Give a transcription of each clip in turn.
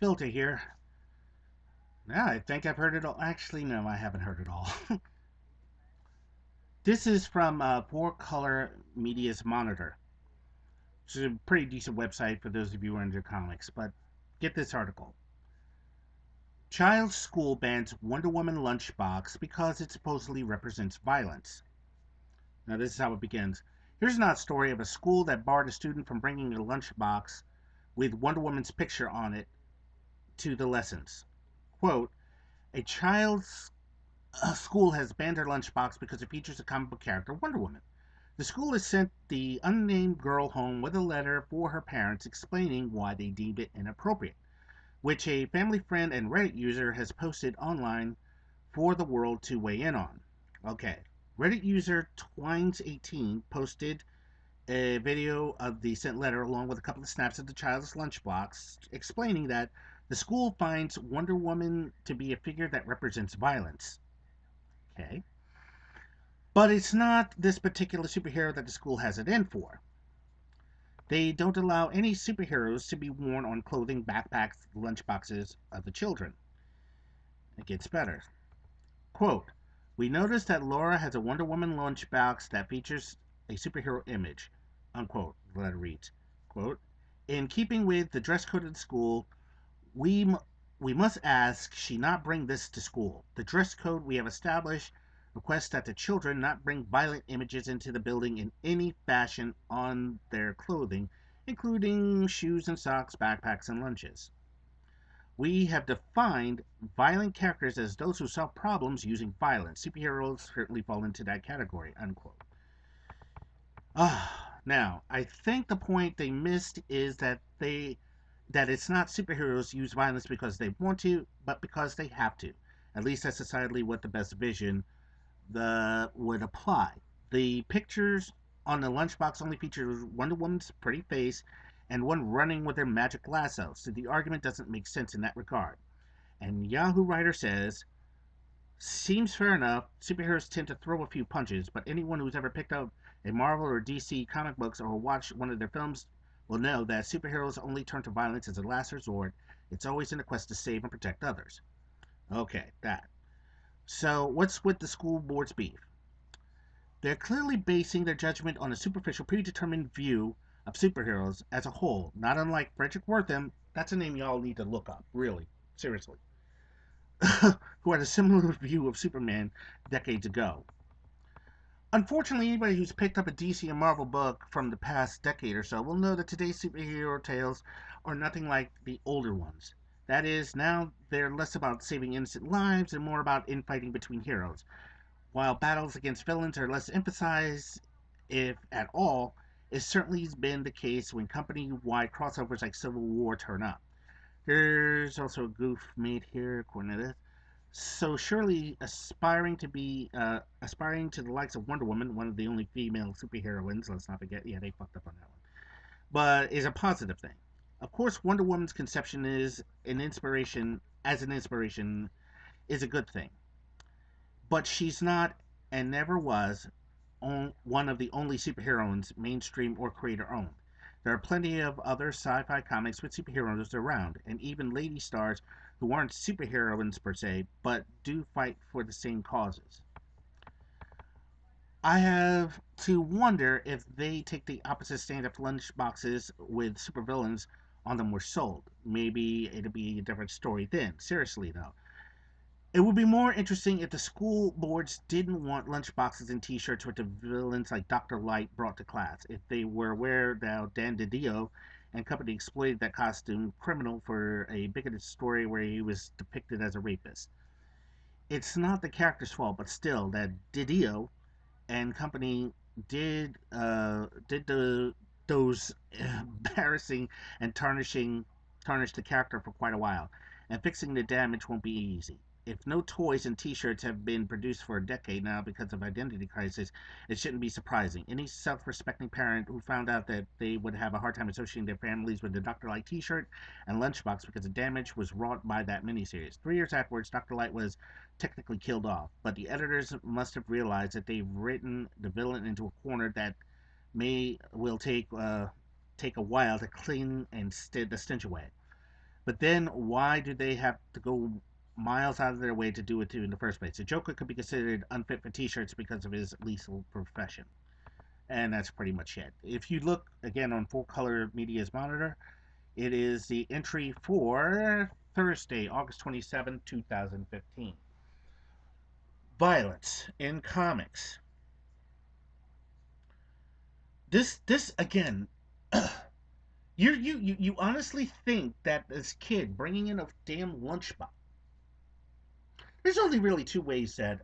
filter here. Yeah, I think I've heard it all. Actually, no, I haven't heard it all. This is from Four Color Media's Monitor, which is a pretty decent website for those of you who are into comics. But get this article. Child's school bans Wonder Woman lunchbox because it supposedly represents violence. Now, this is how it begins. Here's an odd story of a school that barred a student from bringing a lunchbox with Wonder Woman's picture on it to the lessons. Quote, a child's school has banned her lunchbox because it features a comic book character, Wonder Woman. The school has sent the unnamed girl home with a letter for her parents explaining why they deemed it inappropriate, which a family friend and Reddit user has posted online for the world to weigh in on. Okay. Reddit user Twines18 posted a video of the sent letter along with a couple of snaps of the child's lunchbox explaining that the school finds Wonder Woman to be a figure that represents violence. Okay. But it's not this particular superhero that the school has it in for. They don't allow any superheroes to be worn on clothing, backpacks, lunchboxes of the children. It gets better. Quote, we noticed that Laura has a Wonder Woman lunchbox that features a superhero image. Unquote. The letter reads. Quote, in keeping with the dress code of the school, we we must ask she not bring this to school. The dress code we have established requests that the children not bring violent images into the building in any fashion on their clothing, including shoes and socks, backpacks, and lunches. We have defined violent characters as those who solve problems using violence. Superheroes certainly fall into that category. Unquote. Now, I think the point they missed is that it's not superheroes use violence because they want to, but because they have to. At least that's societally what the best vision would apply. The pictures on the lunchbox only feature Wonder Woman's pretty face and one running with their magic lasso, so the argument doesn't make sense in that regard. And Yahoo Writer says, seems fair enough. Superheroes tend to throw a few punches, but anyone who's ever picked up a Marvel or DC comic books or watched one of their films will know that superheroes only turn to violence as a last resort. It's always in a quest to save and protect others. Okay, that. So, what's with the school board's beef? They're clearly basing their judgment on a superficial, predetermined view of superheroes as a whole, not unlike Frederick Wortham. That's a name y'all need to look up, really, seriously. Who had a similar view of Superman decades ago. Unfortunately, anybody who's picked up a DC and Marvel book from the past decade or so will know that today's superhero tales are nothing like the older ones. That is, now they're less about saving innocent lives and more about infighting between heroes. While battles against villains are less emphasized, if at all, it's certainly been the case when company wide crossovers like Civil War turn up. There's also a goof made here, according to this. So surely aspiring to the likes of Wonder Woman, one of the only female superheroines, let's not forget, yeah, they fucked up on that one, but is a positive thing. Of course, Wonder Woman's conception is an inspiration is a good thing, but she's not and never was one of the only superheroines mainstream or creator owned. There are plenty of other sci fi comics with superheroes around, and even lady stars who aren't superheroines per se, but do fight for the same causes. I have to wonder if they take the opposite stand if lunchboxes with supervillains on them were sold. Maybe it'd be a different story then. Seriously, though. It would be more interesting if the school boards didn't want lunchboxes and T-shirts with the villains like Doctor Light brought to class. If they were aware that Dan DiDio and company exploited that costume criminal for a bigoted story where he was depicted as a rapist. It's not the character's fault, but still, that DiDio and company did those embarrassing and tarnish the character for quite a while, and fixing the damage won't be easy. If no toys and T-shirts have been produced for a decade now because of identity crisis, it shouldn't be surprising. Any self-respecting parent who found out that they would have a hard time associating their families with the Dr. Light T-shirt and lunchbox because the damage was wrought by that miniseries. 3 years afterwards, Dr. Light was technically killed off, but the editors must have realized that they've written the villain into a corner that may will take a while to clean and the stench away. But then why do they have to go miles out of their way to do it too in the first place? The Joker could be considered unfit for t-shirts because of his lethal profession. And that's pretty much it. If you look again on Full Color Media's monitor, it is the entry for Thursday, August 27th, 2015. Violence in comics. This again, you honestly think that this kid bringing in a damn lunchbox. There's only really two ways that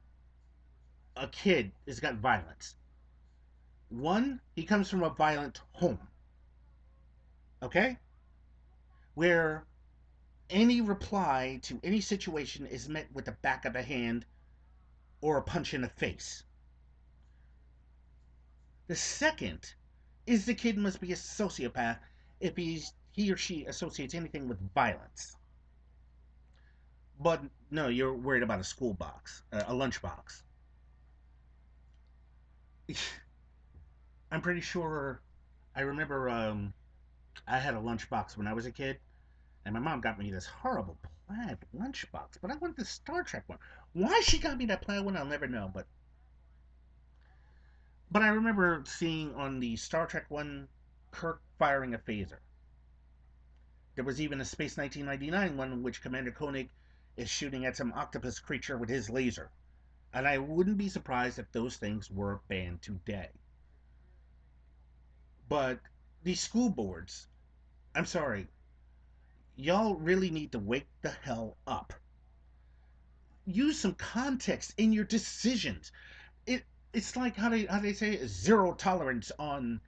a kid has got violence. One, he comes from a violent home, okay, where any reply to any situation is met with the back of the hand or a punch in the face. The second is the kid must be a sociopath if he or she associates anything with violence. But no, you're worried about a school box, a lunch box. I'm pretty sure. I remember I had a lunch box when I was a kid, and my mom got me this horrible plaid lunch box. But I wanted the Star Trek one. Why she got me that plaid one, I'll never know. But I remember seeing on the Star Trek one, Kirk firing a phaser. There was even a Space 1999 one in which Commander Koenig is shooting at some octopus creature with his laser. And I wouldn't be surprised if those things were banned today. But these school boards, I'm sorry, y'all really need to wake the hell up. Use some context in your decisions. It it's like how they say it, zero tolerance on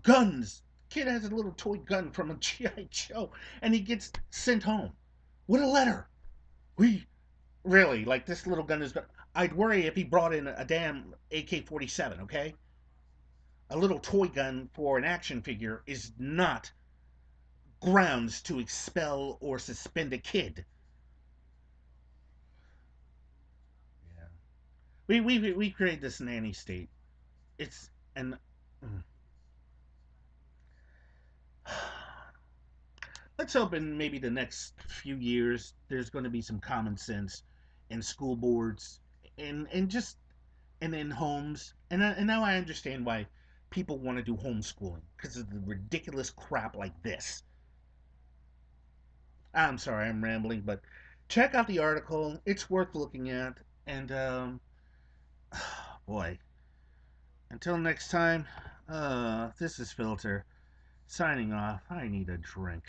guns. Kid has a little toy gun from a GI Joe, and he gets sent home with a letter. We really like this little gun is. I'd worry if he brought in a damn AK-47. Okay, a little toy gun for an action figure is not grounds to expel or suspend a kid. Yeah. We create this nanny state. It's and let's hope in maybe the next few years there's going to be some common sense in school boards and just and in homes. And now I understand why people want to do homeschooling because of the ridiculous crap like this. I'm sorry, I'm rambling, but check out the article. It's worth looking at. And boy, until next time, this is Filter signing off. I need a drink.